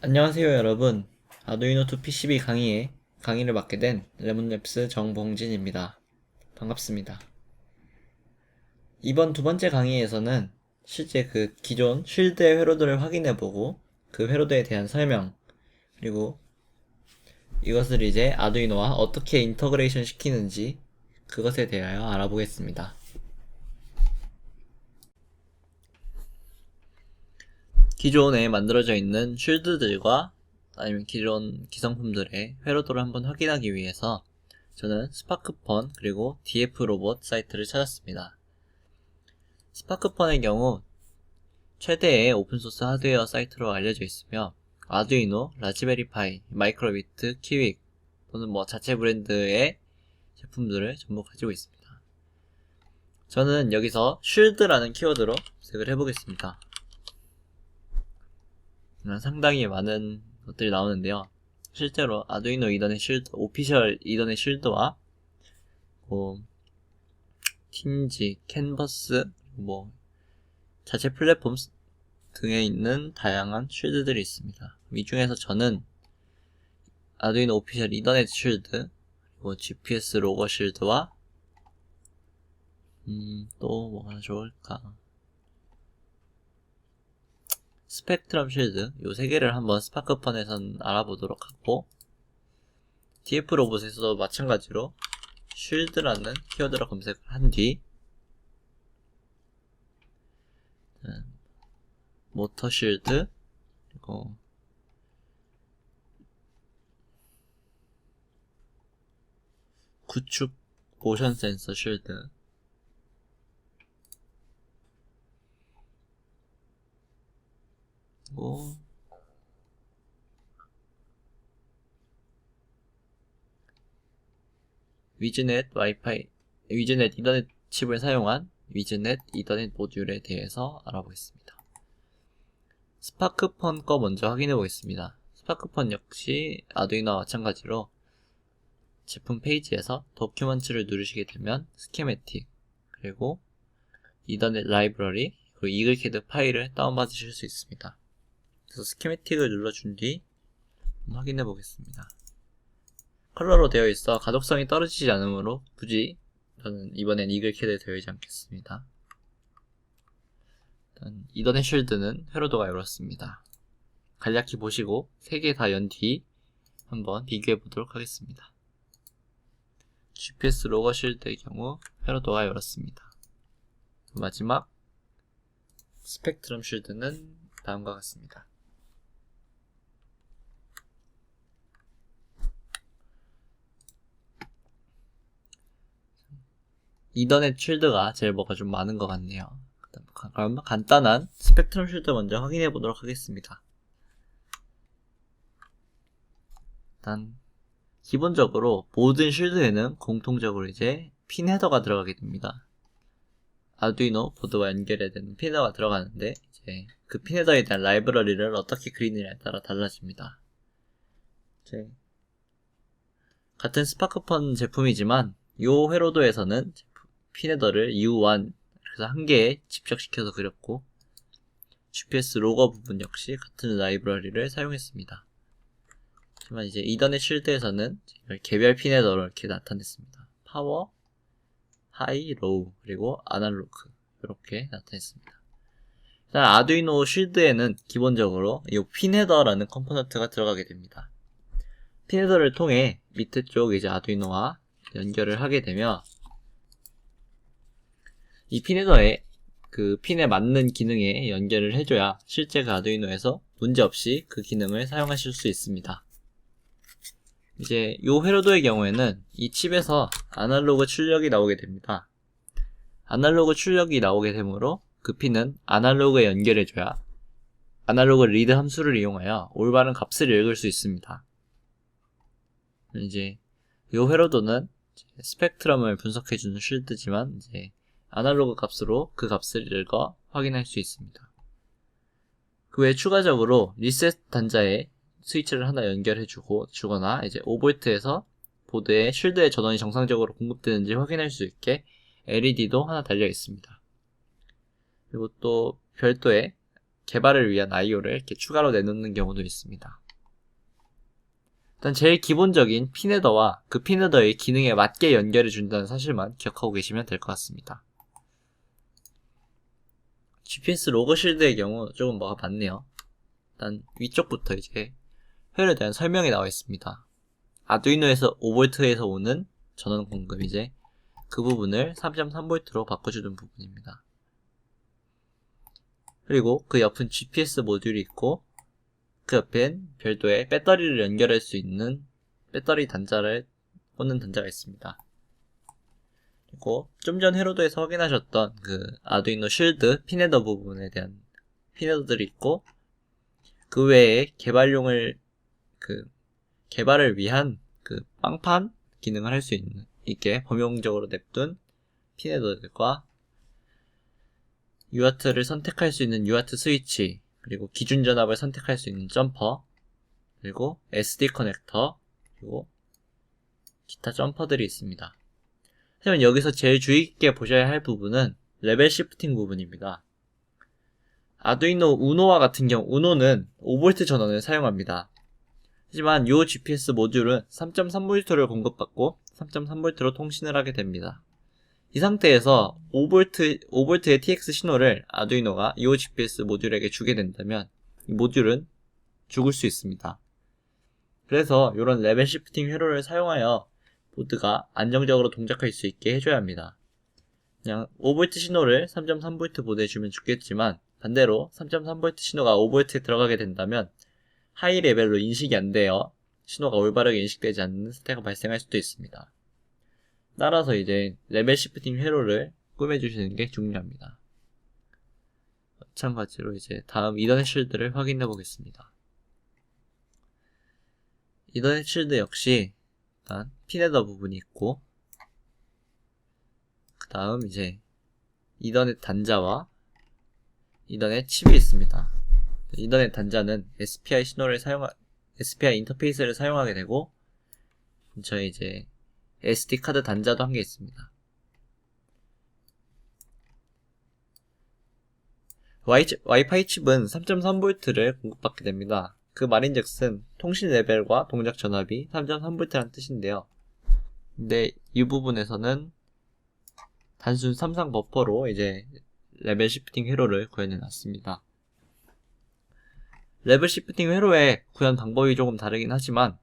안녕하세요 여러분. 아두이노 2 PCB 강의를 맡게 된 레몬랩스 정봉진입니다. 반갑습니다. 이번 두 번째 강의에서는 실제 그 기존 쉴드의 회로도를 확인해보고 그 회로도에 대한 설명, 그리고 이것을 이제 아두이노와 어떻게 인터그레이션 시키는지 그것에 대하여 알아보겠습니다. 기존에 만들어져 있는 쉴드들과 아니면 기존 기성품들의 회로도를 한번 확인하기 위해서 저는 스파크펀 그리고 DF 로봇 사이트를 찾았습니다. 스파크펀의 경우 최대의 오픈소스 하드웨어 사이트로 알려져 있으며 아두이노, 라즈베리파이, 마이크로비트, 키윅 또는 자체 브랜드의 제품들을 전부 가지고 있습니다. 저는 여기서 쉴드라는 키워드로 검색을 해보겠습니다. 상당히 많은 것들이 나오는데요. 실제로 아두이노 이더넷 쉴드, 오피셜 이더넷 쉴드와 팀지, 캔버스, 자체 플랫폼 등에 있는 다양한 쉴드들이 있습니다. 이 중에서 저는 아두이노 오피셜 이더넷 쉴드, 그리고 GPS 로거 쉴드와 또 뭐가 좋을까? 스펙트럼 쉴드, 요 세 개를 한번 스파크펀에선 알아보도록 하고, DF 로봇에서도 마찬가지로 쉴드라는 키워드로 검색을 한 뒤, 모터 쉴드, 그리고 구축 모션 센서 쉴드, 그리고 위즈넷 이더넷 칩을 사용한 위즈넷 이더넷 모듈에 대해서 알아보겠습니다. 스파크펀 거 먼저 확인해 보겠습니다. 스파크펀 역시 아두이노와 마찬가지로 제품 페이지에서 도큐먼트를 누르시게 되면 스키매틱, 그리고 이더넷 라이브러리, 그리고 이글캐드 파일을 다운받으실 수 있습니다. 그래서 스키매틱을 눌러준 뒤 확인해 보겠습니다. 컬러로 되어 있어 가독성이 떨어지지 않으므로 굳이 저는 이번엔 이글캐드에 되어 있지 않겠습니다. 일단 이더넷 쉴드는 회로도가 이렇습니다. 간략히 보시고 3개 다 연 뒤 한번 비교해 보도록 하겠습니다. GPS 로거 쉴드의 경우 회로도가 이렇습니다. 마지막 스펙트럼 쉴드는 다음과 같습니다. 이더넷 쉴드가 제일 뭐가 좀 많은 것 같네요. 그럼 간단한 스펙트럼 쉴드 먼저 확인해 보도록 하겠습니다. 일단 기본적으로 모든 쉴드에는 공통적으로 이제 핀 헤더가 들어가게 됩니다. 아두이노 보드와 연결해야 되는 핀 헤더가 들어가는데 이제 그 핀 헤더에 대한 라이브러리를 어떻게 그리느냐에 따라 달라집니다. 이제 같은 스파크펀 제품이지만 이 회로도에서는 핀 헤더를 U1 그래서 한 개에 집적시켜서 그렸고, GPS 로거 부분 역시 같은 라이브러리를 사용했습니다. 하지만 이제 이더넷 쉴드에서는 개별 핀 헤더로 이렇게 나타냈습니다. 파워, 하이, 로우, 그리고 아날로그 이렇게 나타냈습니다. 일단 아두이노 쉴드에는 기본적으로 이 핀 헤더라는 컴포넌트가 들어가게 됩니다. 핀 헤더를 통해 밑에 쪽 이제 아두이노와 연결을 하게 되면 이 핀 헤더에 그 핀에 맞는 기능에 연결을 해줘야 실제 그 아두이노에서 문제없이 그 기능을 사용하실 수 있습니다. 이제 요 회로도의 경우에는 이 칩에서 아날로그 출력이 나오게 됩니다. 아날로그 출력이 나오게 되므로 그 핀은 아날로그에 연결해줘야 아날로그 리드 함수를 이용하여 올바른 값을 읽을 수 있습니다. 이제 요 회로도는 스펙트럼을 분석해주는 쉴드지만 이제 아날로그 값으로 그 값을 읽어 확인할 수 있습니다. 그 외에 추가적으로 리셋 단자에 스위치를 하나 주거나 이제 5V에서 보드에 쉴드의 전원이 정상적으로 공급되는지 확인할 수 있게 LED도 하나 달려 있습니다. 그리고 또 별도의 개발을 위한 IO를 이렇게 추가로 내놓는 경우도 있습니다. 일단 제일 기본적인 핀헤더와 그 핀헤더의 기능에 맞게 연결해 준다는 사실만 기억하고 계시면 될 것 같습니다. GPS 로고 실드의 경우 조금 뭐가 많네요. 일단 위쪽부터 이제 회로에 대한 설명이 나와 있습니다. 아두이노에서 5V에서 오는 전원 공급, 이제 그 부분을 3.3V로 바꿔주는 부분입니다. 그리고 그 옆은 GPS 모듈이 있고 그 옆엔 별도의 배터리를 연결할 수 있는 배터리 단자를 꽂는 단자가 있습니다. 그리고 좀 전 회로도에서 확인하셨던 그 아두이노 실드 핀헤더 부분에 대한 핀헤더들이 있고, 그 외에 개발을 위한 그 빵판 기능을 할 수 있게 범용적으로 냅둔 핀헤더들과 UART를 선택할 수 있는 UART 스위치, 그리고 기준 전압을 선택할 수 있는 점퍼, 그리고 SD 커넥터, 그리고 기타 점퍼들이 있습니다. 하지만 여기서 제일 주의 깊게 보셔야 할 부분은 레벨 시프팅 부분입니다. 아두이노 우노와 같은 경우, 우노는 5V 전원을 사용합니다. 하지만 이 GPS 모듈은 3.3V를 공급받고 3.3V로 통신을 하게 됩니다. 이 상태에서 5V의 TX 신호를 아두이노가 이 GPS 모듈에게 주게 된다면 이 모듈은 죽을 수 있습니다. 그래서 이런 레벨 시프팅 회로를 사용하여 보드가 안정적으로 동작할 수 있게 해줘야 합니다. 그냥 5V 신호를 3.3V 보드에 주면 죽겠지만, 반대로 3.3V 신호가 5V에 들어가게 된다면 하이 레벨로 인식이 안 되어 신호가 올바르게 인식되지 않는 사태가 발생할 수도 있습니다. 따라서 이제 레벨 시프팅 회로를 꾸며주시는 게 중요합니다. 마찬가지로 이제 다음 이더넷 쉴드를 확인해 보겠습니다. 이더넷 쉴드 역시 일단 핀헤더 부분이 있고, 그 다음 이제 이더넷 단자와 이더넷 칩이 있습니다. 이더넷 단자는 SPI 인터페이스를 사용하게 되고, 근처에 이제 SD 카드 단자도 한 개 있습니다. 와이파이 칩은 3.3V를 공급받게 됩니다. 그 말인즉슨 통신 레벨과 동작 전압이 3.3V라는 뜻인데요. 근데 이 부분에서는 단순 3상 버퍼로 이제 레벨 시프팅 회로를 구현해 놨습니다. 레벨 시프팅 회로의 구현 방법이 조금 다르긴 하지만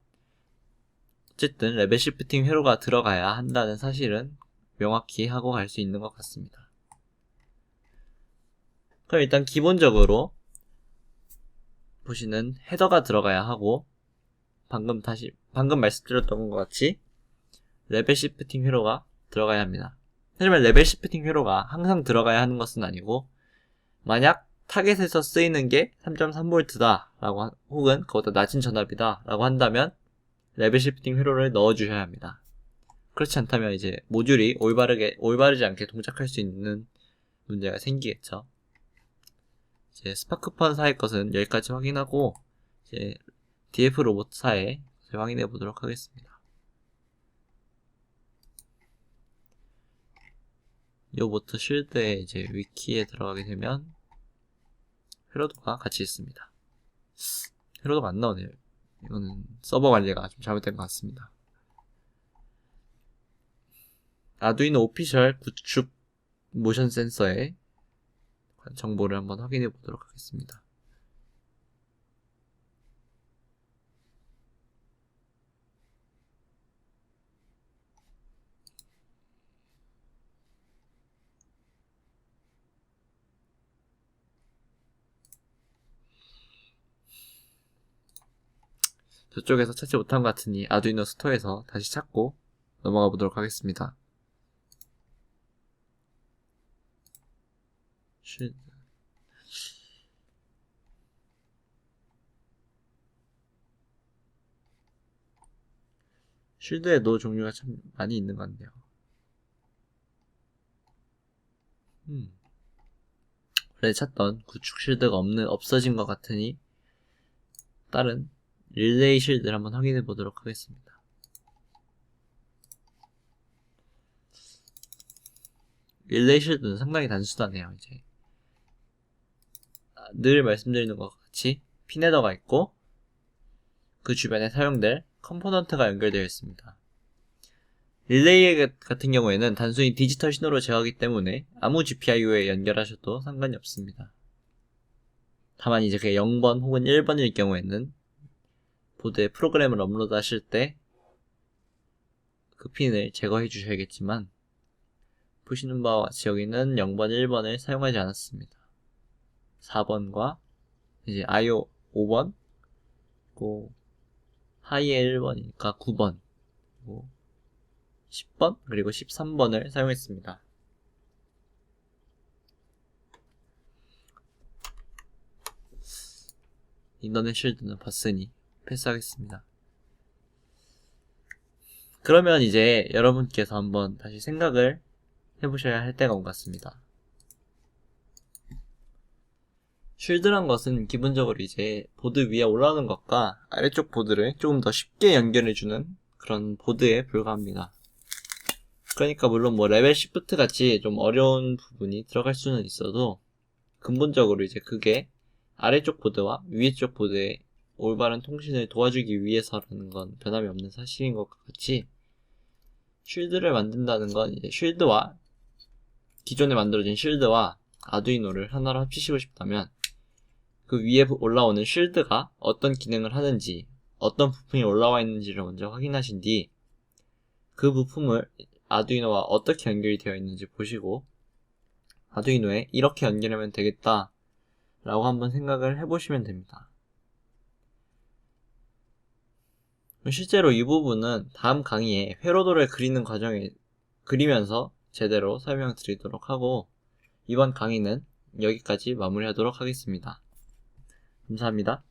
어쨌든 레벨 시프팅 회로가 들어가야 한다는 사실은 명확히 하고 갈 수 있는 것 같습니다. 그럼 일단 기본적으로 보시는 헤더가 들어가야 하고, 방금 말씀드렸던 것 같이 레벨 시프팅 회로가 들어가야 합니다. 하지만 레벨 시프팅 회로가 항상 들어가야 하는 것은 아니고, 만약 타겟에서 쓰이는 게 3.3V다 라고 혹은 그보다 낮은 전압이다 라고 한다면 레벨 시프팅 회로를 넣어 주셔야 합니다. 그렇지 않다면 이제 모듈이 올바르지 않게 동작할 수 있는 문제가 생기겠죠. 이제 스파크펀사의 것은 여기까지 확인하고, 이제 DF 로봇사의 확인해 보도록 하겠습니다. 요보트 쉴드의 이제 위키에 들어가게 되면 회로도가 같이 있습니다. 회로도가 안 나오네요. 이거는 서버 관리가 좀 잘못된 것 같습니다. 아두이노 오피셜 구축 모션 센서의 정보를 한번 확인해 보도록 하겠습니다. 저쪽에서 찾지 못한 것 같으니 아두이노 스토어에서 다시 찾고 넘어가 보도록 하겠습니다. 쉴드에도 종류가 참 많이 있는 것 같네요. 원래 찾던 구축 쉴드가 없어진 것 같으니 다른 릴레이 쉴드를 한번 확인해 보도록 하겠습니다. 릴레이 쉴드는 상당히 단순하네요. 이제 늘 말씀드리는 것 같이 핀 헤더가 있고 그 주변에 사용될 컴포넌트가 연결되어 있습니다. 릴레이 같은 경우에는 단순히 디지털 신호로 제어하기 때문에 아무 GPIO에 연결하셔도 상관이 없습니다. 다만 이제 그게 0번 혹은 1번일 경우에는 보드에 프로그램을 업로드 하실 때 그 핀을 제거해 주셔야겠지만 보시는 바와 같이 여기는 0번, 1번을 사용하지 않았습니다. 4번과 이제 IO 5번, 그리고 하이에 1번이니까 9번, 그리고 10번, 그리고 13번을 사용했습니다. 인터넷 쉴드는 봤으니 패스하겠습니다. 그러면 이제 여러분께서 한번 다시 생각을 해보셔야 할 때가 온 것 같습니다. 쉴드란 것은 기본적으로 이제 보드 위에 올라오는 것과 아래쪽 보드를 조금 더 쉽게 연결해주는 그런 보드에 불과합니다. 그러니까 물론 뭐 레벨 시프트 같이 좀 어려운 부분이 들어갈 수는 있어도 근본적으로 이제 그게 아래쪽 보드와 위쪽 보드의 올바른 통신을 도와주기 위해서라는 건 변함이 없는 사실인 것 같이 쉴드를 만든다는 건 이제 쉴드와 기존에 만들어진 쉴드와 아두이노를 하나로 합치시고 싶다면 그 위에 올라오는 쉴드가 어떤 기능을 하는지 어떤 부품이 올라와 있는지를 먼저 확인하신 뒤 그 부품을 아두이노와 어떻게 연결이 되어 있는지 보시고 아두이노에 이렇게 연결하면 되겠다 라고 한번 생각을 해보시면 됩니다. 실제로 이 부분은 다음 강의에 회로도를 그리는 과정에 그리면서 제대로 설명드리도록 하고 이번 강의는 여기까지 마무리하도록 하겠습니다. 감사합니다.